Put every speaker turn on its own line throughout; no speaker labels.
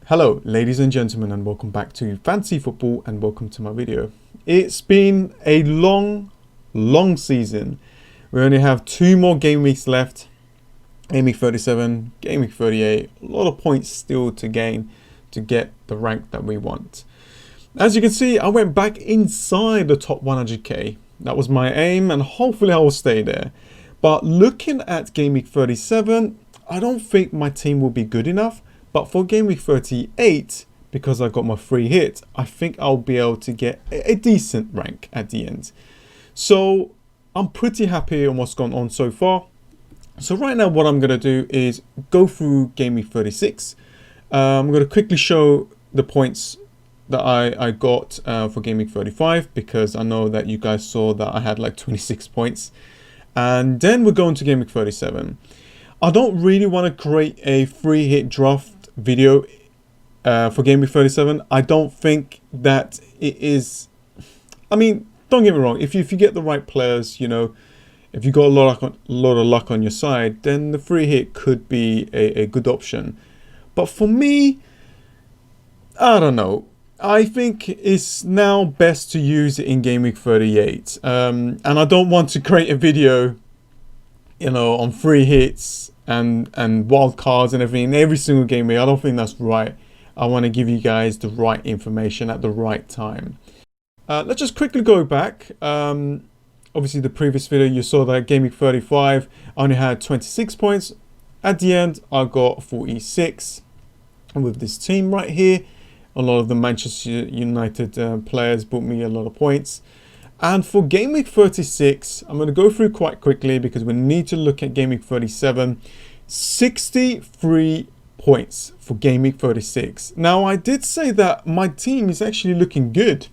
Hello ladies and gentlemen, and welcome back to Fantasy Football, and welcome to my video. It's been a long season. We only have 2 more game weeks left. Game week 37, game week 38. A lot of points still to gain to get the rank that we want. As you can see, I went back inside the top 100k. That was my aim, and hopefully I will stay there. But looking at game week 37, I don't think my team will be good enough. But for game week 38, because I got my free hit, I think I'll be able to get a decent rank at the end. So I'm pretty happy on what's gone on so far. So right now what I'm going to do is go through game week 36. I'm going to quickly show the points that I got for game week 35, because I know that you guys saw that I had like 26 points. And then we're going to game week 37. I don't really want to create a free hit draft video for game week 37. I don't think that it is. I mean, don't get me wrong, if you get the right players, you know, if you got a lot of luck on your side, then the free hit could be a good option. But for me, I don't know. I think it's now best to use it in game week 38. And I don't want to create a video, you know, on free hits and wild cards and everything in every single game week. I don't think that's right. I want to give you guys the right information at the right time. Let's just quickly go back. Obviously the previous video you saw that game week 35 I only had 26 points. At the end I got 46, and with this team right here, a lot of the Manchester United players brought me a lot of points. And for game week 36, I'm going to go through quite quickly because we need to look at game week 37. 63 points for game week 36. Now, I did say that my team is actually looking good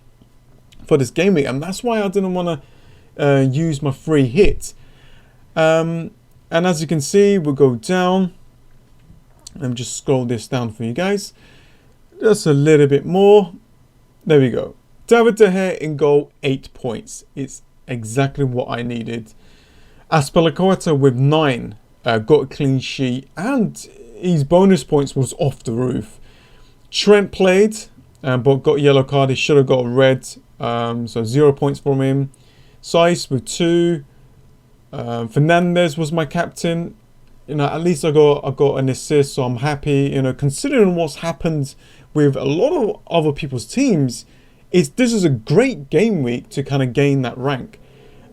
for this game week, and that's why I didn't want to use my free hit. And as you can see, we'll go down. Let me just scroll this down for you guys. Just a little bit more. There we go. David De Gea in goal, 8 points. It's exactly what I needed. Aspilicueta with 9, got a clean sheet, and his bonus points was off the roof. Trent played, but got a yellow card. He should have got a red, so 0 points from him. Saiss with 2. Fernandez was my captain. You know, at least I got an assist, so I'm happy. You know, considering what's happened with a lot of other people's teams, this is a great game week to kind of gain that rank.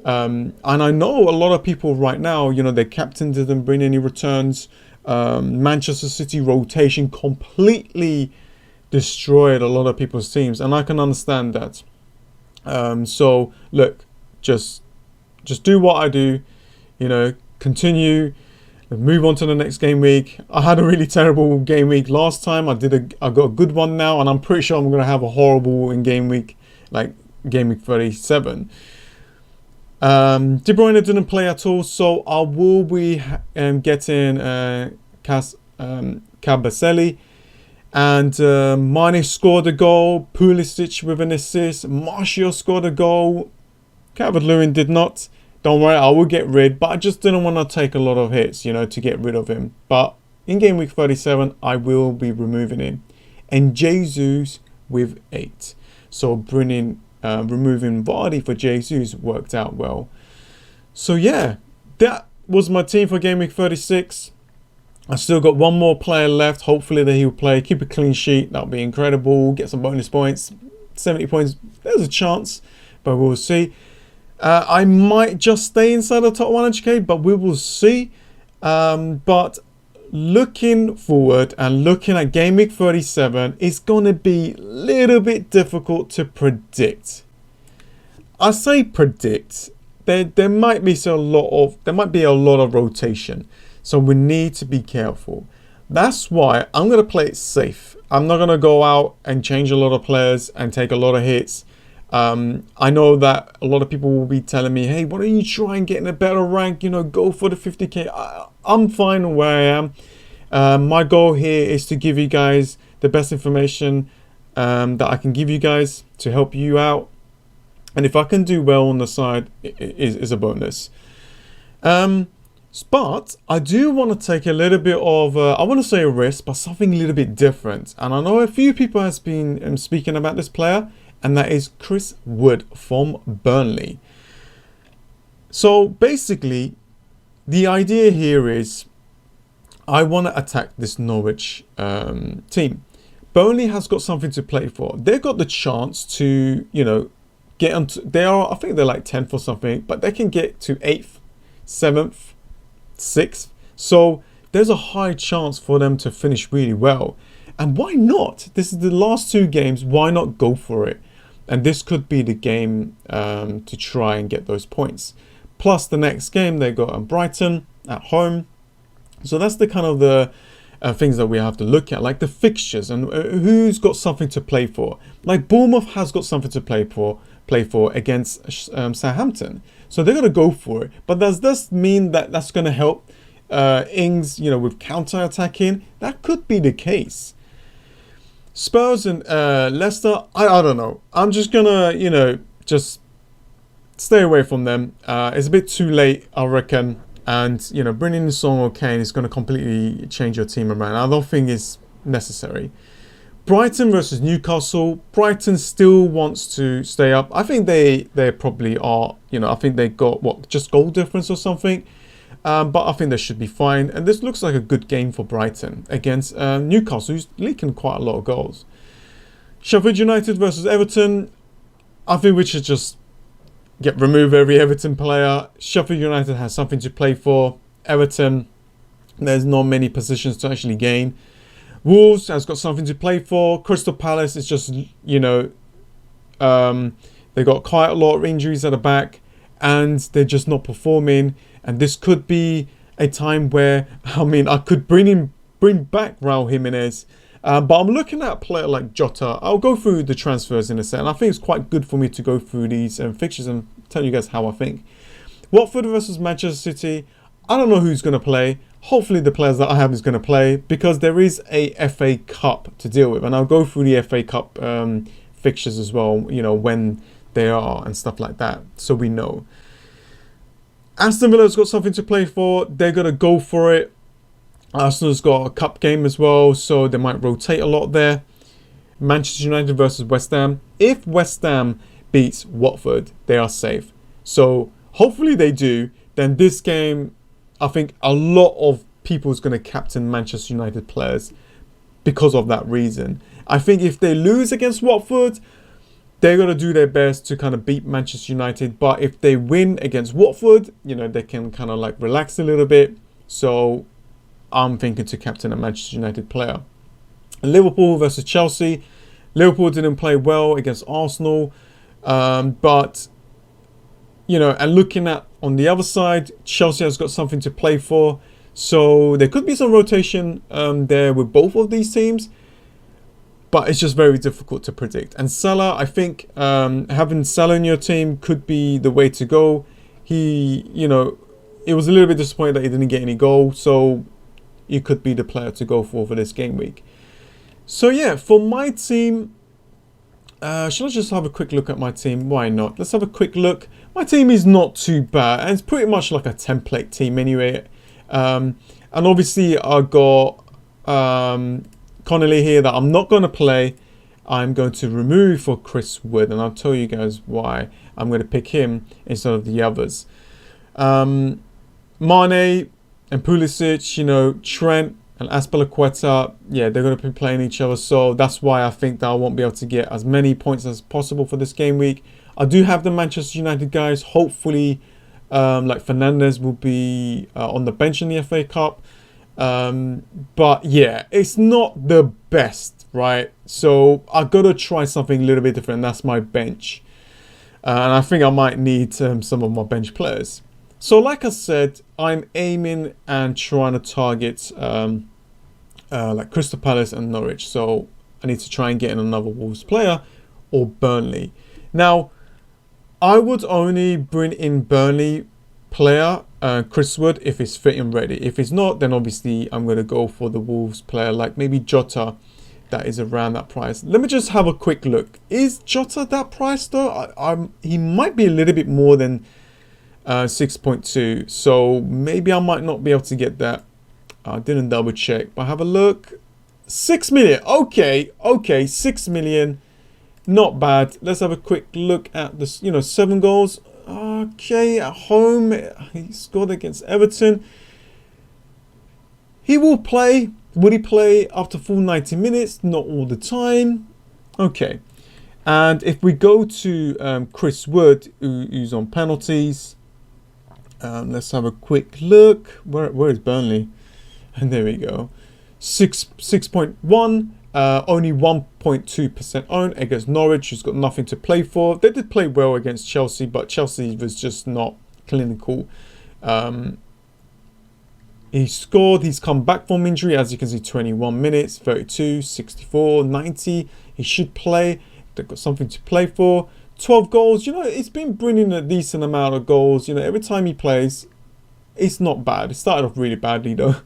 And I know a lot of people right now, you know, their captain didn't bring any returns. Manchester City rotation completely destroyed a lot of people's teams, and I can understand that. So look, just do what I do, you know, continue, move on to the next game week. I had a really terrible game week last time. I got a good one now, and I'm pretty sure I'm going to have a horrible in game week, like game week 37. De Bruyne didn't play at all, so I will be getting Kabasele, and Mane scored a goal, Pulisic with an assist, Martial scored a goal, Calvert-Lewin did not. Don't worry, I will get rid, but I just didn't want to take a lot of hits, you know, to get rid of him. But in game week 37, I will be removing him. And Jesus with 8. So removing Vardy for Jesus worked out well. So yeah, that was my team for game week 36. I still got one more player left. Hopefully that he'll play, keep a clean sheet. That'll be incredible. Get some bonus points. 70 points, there's a chance, but we'll see. I might just stay inside the top 100k, but we will see. But looking forward and looking at game week 37, it's going to be a little bit difficult to predict. I say predict. There might be a lot of rotation, so we need to be careful. That's why I'm going to play it safe. I'm not going to go out and change a lot of players and take a lot of hits. I know that a lot of people will be telling me, hey, why don't you try and get in a better rank, you know, go for the 50k. I'm fine where I am. My goal here is to give you guys the best information that I can give you guys to help you out, and if I can do well on the side, is a bonus. But I do want to take a little bit of, I want to say a risk, but something a little bit different. And I know a few people has been speaking about this player, and that is Chris Wood from Burnley. So basically, the idea here is I want to attack this Norwich team. Burnley has got something to play for. They've got the chance to, you know, get onto, I think they're like 10th or something, but they can get to 8th, 7th, 6th. So there's a high chance for them to finish really well. And why not? This is the last 2 games. Why not go for it? And this could be the game to try and get those points. Plus the next game they got Brighton at home. So that's the kind of the things that we have to look at, like the fixtures and who's got something to play for. Like Bournemouth has got something to play for against Southampton. So they're going to go for it. But does this mean that that's going to help Ings, you know, with counter-attacking? That could be the case. Spurs and Leicester, I don't know. I'm just going to, you know, just stay away from them. It's a bit too late, I reckon. And, you know, bringing in Son or Kane is going to completely change your team around. I don't think it's necessary. Brighton versus Newcastle. Brighton still wants to stay up. I think they probably are, you know, I think they got, what, just goal difference or something. But I think they should be fine. And this looks like a good game for Brighton against Newcastle, who's leaking quite a lot of goals. Sheffield United versus Everton. I think we should just remove every Everton player. Sheffield United has something to play for. Everton, there's not many positions to actually gain. Wolves has got something to play for. Crystal Palace is just, you know, they got quite a lot of injuries at the back and they're just not performing. And this could be a time where, I mean, I could bring back Raul Jimenez. But I'm looking at a player like Jota. I'll go through the transfers in a second. I think it's quite good for me to go through these fixtures and tell you guys how I think. Watford versus Manchester City. I don't know who's going to play. Hopefully the players that I have is going to play because there is a FA Cup to deal with. And I'll go through the FA Cup fixtures as well, you know, when they are and stuff like that. So we know. Aston Villa's got something to play for. They're going to go for it. Arsenal's got a cup game as well, so they might rotate a lot there. Manchester United versus West Ham. If West Ham beats Watford, they are safe. So hopefully they do. Then this game, I think a lot of people is going to captain Manchester United players because of that reason. I think if they lose against Watford, they're going to do their best to kind of beat Manchester United. But if they win against Watford, you know, they can kind of like relax a little bit. So I'm thinking to captain a Manchester United player. Liverpool versus Chelsea. Liverpool didn't play well against Arsenal. But, you know, and looking at on the other side, Chelsea has got something to play for. So there could be some rotation there with both of these teams. But it's just very difficult to predict. And Salah, I think having Salah in your team could be the way to go. He, you know, it was a little bit disappointed that he didn't get any goal. So he could be the player to go for this game week. So yeah, for my team, shall I just have a quick look at my team? Why not? Let's have a quick look. My team is not too bad, and it's pretty much like a template team anyway. And obviously I got Connolly here that I'm not going to play. I'm going to remove for Chris Wood, and I'll tell you guys why I'm going to pick him instead of the others. Mane and Pulisic, you know, Trent and Azpilicueta, yeah, they're going to be playing each other. So that's why I think that I won't be able to get as many points as possible for this game week. I do have the Manchester United guys. Hopefully, like Fernandes will be on the bench in the FA Cup. But yeah, it's not the best, right? So I've got to try something a little bit different. That's my bench. And I think I might need some of my bench players. So like I said, I'm aiming and trying to target like Crystal Palace and Norwich. So I need to try and get in another Wolves player or Burnley. Now, I would only bring in Burnley player, Chris Wood, if he's fit and ready. If he's not, then obviously I'm going to go for the Wolves player, like maybe Jota, that is around that price. Let me just have a quick look. Is Jota that price though? He might be a little bit more than 6.2. So maybe I might not be able to get that. I didn't double check, but have a look. 6 million. Okay, 6 million. Not bad. Let's have a quick look at this. 7 goals. Okay, at home, he scored against Everton. He will play. Would he play up to full 90 minutes? Not all the time. Okay. And if we go to Chris Wood, who's on penalties, let's have a quick look. Where is Burnley? And there we go. 6.1. Only 1.2% owned against Norwich, who's got nothing to play for. They did play well against Chelsea, but Chelsea was just not clinical. He scored. He's come back from injury, as you can see, 21 minutes, 32, 64, 90. He should play. They've got something to play for. 12 goals. It's been bringing a decent amount of goals. Every time he plays, it's not bad. It started off really badly, though.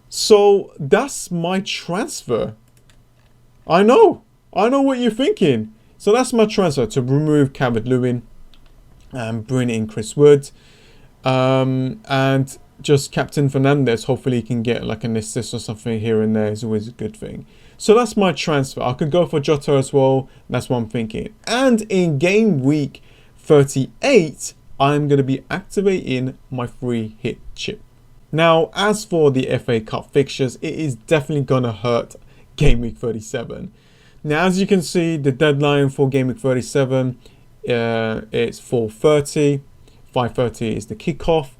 So that's my transfer. I know what you're thinking. So that's my transfer, to remove Calvert-Lewin and bring in Chris Wood. And just Captain Fernandez. Hopefully he can get like an assist or something here and there. Is always a good thing. So that's my transfer. I could go for Jota as well. That's what I'm thinking. And in game week 38, I'm going to be activating my free hit chip. Now, as for the FA Cup fixtures, it is definitely going to hurt game week 37. Now, as you can see, the deadline for game week 37 it's 4:30. 5:30 is the kickoff.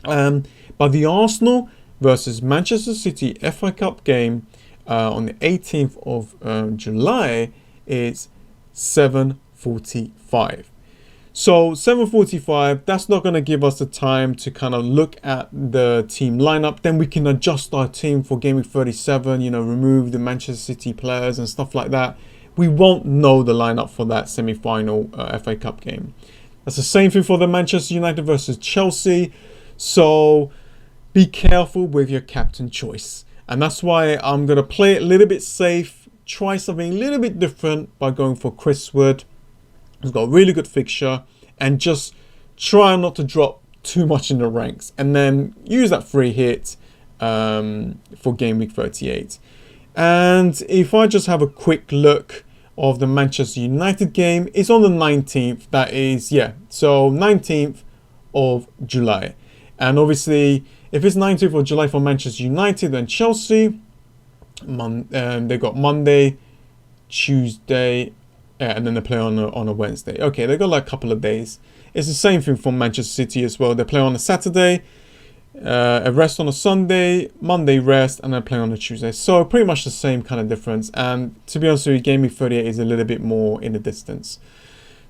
But the Arsenal versus Manchester City FA Cup game on the 18th of July is 7:45. So 7:45, that's not going to give us the time to kind of look at the team lineup. Then we can adjust our team for game week 37, remove the Manchester City players and stuff like that. We won't know the lineup for that semi-final FA Cup game. That's the same thing for the Manchester United versus Chelsea. So be careful with your captain choice. And that's why I'm going to play it a little bit safe, try something a little bit different by going for Chris Wood. He's got a really good fixture, and just try not to drop too much in the ranks, and then use that free hit for game week 38. And if I just have a quick look of the Manchester United game, it's on the 19th. That is, so 19th of July. And obviously, if it's 19th of July for Manchester United and Chelsea, they got Monday, Tuesday, and then they play on a Wednesday. Okay, they got like a couple of days. It's the same thing for Manchester City as well. They play on a Saturday, a rest on a Sunday, Monday rest, and then play on a Tuesday. So pretty much the same kind of difference. And to be honest with you, game week 38 is a little bit more in the distance.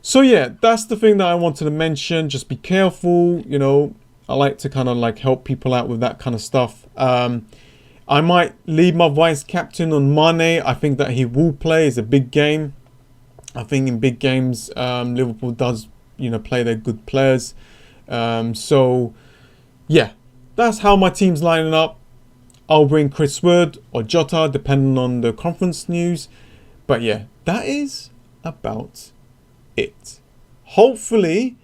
So yeah, that's the thing that I wanted to mention. Just be careful. I like to kind of like help people out with that kind of stuff. I might leave my vice captain on Mane. I think that he will play. It's a big game. I think in big games, Liverpool does, play their good players. So, yeah, that's how my team's lining up. I'll bring Chris Wood or Jota, depending on the conference news. But yeah, that is about it. Hopefully,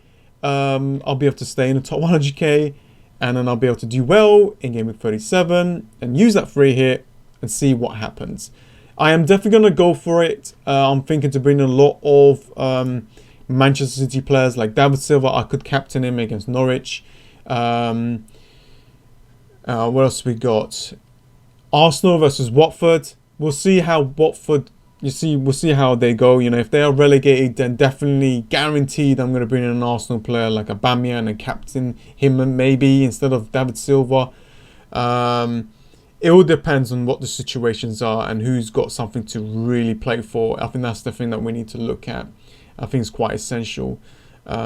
I'll be able to stay in the top 100k, and then I'll be able to do well in game week 37 and use that free hit and see what happens. I am definitely going to go for it. I'm thinking to bring in a lot of Manchester City players like David Silva. I could captain him against Norwich. What else we got? Arsenal versus Watford. We'll see how Watford, we'll see how they go. If they are relegated, then definitely guaranteed I'm going to bring in an Arsenal player like Aubameyang and captain him maybe instead of David Silva. It all depends on what the situations are and who's got something to really play for. I think that's the thing that we need to look at. I think it's quite essential.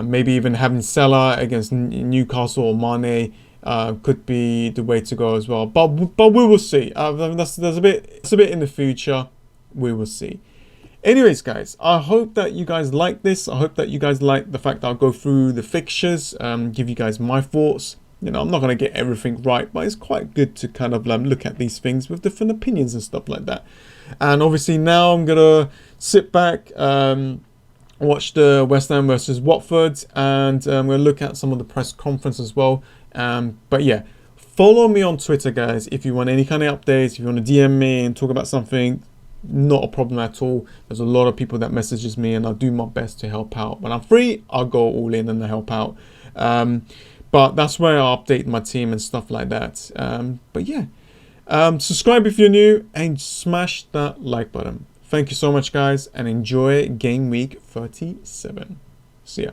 Maybe even having Salah against Newcastle or Mane could be the way to go as well. But we will see. It's a bit in the future. We will see. Anyways, guys, I hope that you guys like this. I hope that you guys like the fact that I'll go through the fixtures, give you guys my thoughts. I'm not going to get everything right, but it's quite good to kind of look at these things with different opinions and stuff like that. And obviously now I'm going to sit back, watch the West Ham versus Watford, and I'm going to look at some of the press conference as well. But yeah, follow me on Twitter, guys, if you want any kind of updates. If you want to DM me and talk about something, not a problem at all. There's a lot of people that messages me, and I'll do my best to help out. When I'm free, I'll go all in and help out. But that's where I update my team and stuff like that. But yeah, subscribe if you're new and smash that like button. Thank you so much, guys, and enjoy game week 37. See ya.